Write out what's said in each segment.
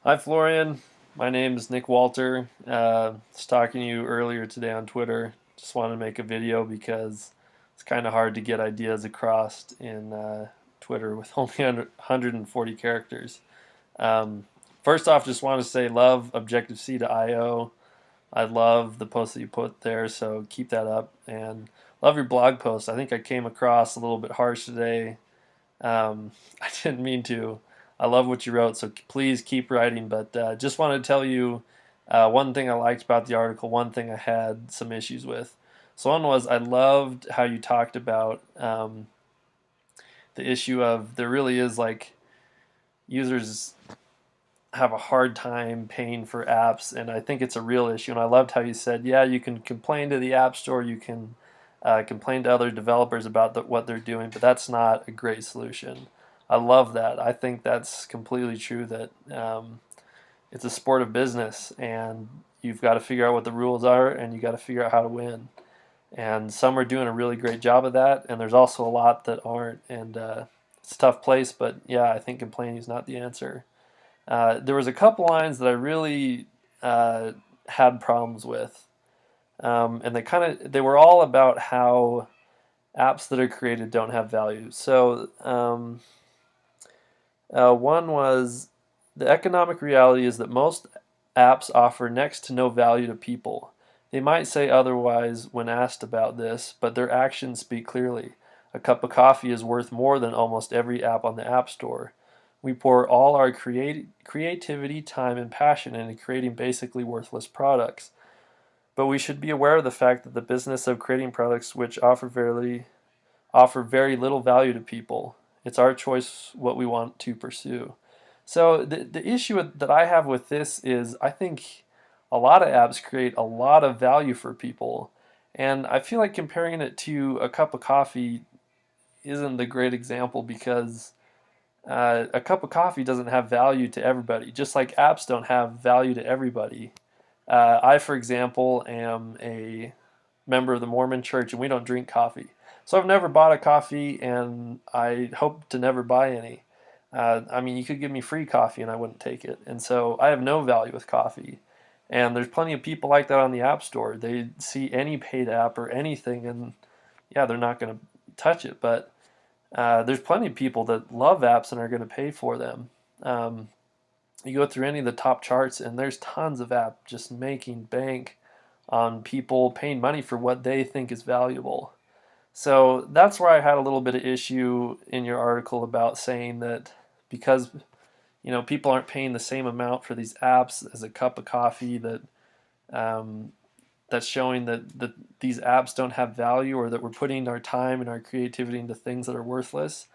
Hi, Florian. My name is Nick Walter. Was talking to you earlier today on Twitter. Just wanted to make a video because it's kind of hard to get ideas across in Twitter with only 140 characters. Um, First off, just want to say love Objective-C to IO. I love the post that you put there, so keep that up. And love your blog post. I think I came across a little bit harsh today. I didn't mean to. I love what you wrote, so please keep writing. But just want to tell you one thing I liked about the article, one thing I had some issues with. So one was I loved how you talked about the issue of there really is like users have a hard time paying for apps, and I think it's a real issue. And I loved how you said, yeah, you can complain to the App Store, you can complain to other developers about what they're doing, but that's not a great solution. I love that. I think that's completely true. That it's a sport of business, and you've got to figure out what the rules are, and you got to figure out how to win. And some are doing a really great job of that, and there's also a lot that aren't. And it's a tough place, but yeah, I think complaining is not the answer. There was a couple lines that I really had problems with, and they were all about how apps that are created don't have value. So one was the economic reality is that most apps offer next to no value to people. They might say otherwise when asked about this, but their actions speak clearly. A cup of coffee is worth more than almost every app on the App Store. We pour all our creativity, time, and passion into creating basically worthless products. But we should be aware of the fact that the business of creating products which offer very little value to people. It's our choice what we want to pursue. So the issue that I have with this is I think a lot of apps create a lot of value for people. And I feel like comparing it to a cup of coffee isn't the great example because a cup of coffee doesn't have value to everybody, just like apps don't have value to everybody. I, for example, am a member of the Mormon Church, and we don't drink coffee. So I've never bought a coffee, and I hope to never buy any. I mean, you could give me free coffee, and I wouldn't take it. And so I have no value with coffee. And there's plenty of people like that on the App Store. They see any paid app or anything, and yeah, they're not going to touch it. But there's plenty of people that love apps and are going to pay for them. You go through any of the top charts, and there's tons of apps just making bank on people paying money for what they think is valuable. So that's where I had a little bit of issue in your article about saying that because people aren't paying the same amount for these apps as a cup of coffee, that um, that's showing that these apps don't have value, or that we're putting our time and our creativity into things that are worthless.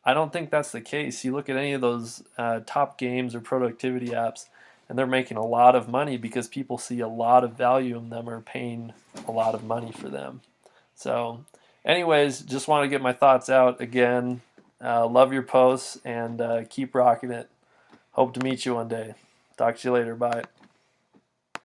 I don't think that's the case. You look at any of those top games or productivity apps, and they're making a lot of money because people see a lot of value in them or paying a lot of money for them. So, anyways, just want to get my thoughts out again. Love your posts and keep rocking it. Hope to meet you one day. Talk to you later. Bye.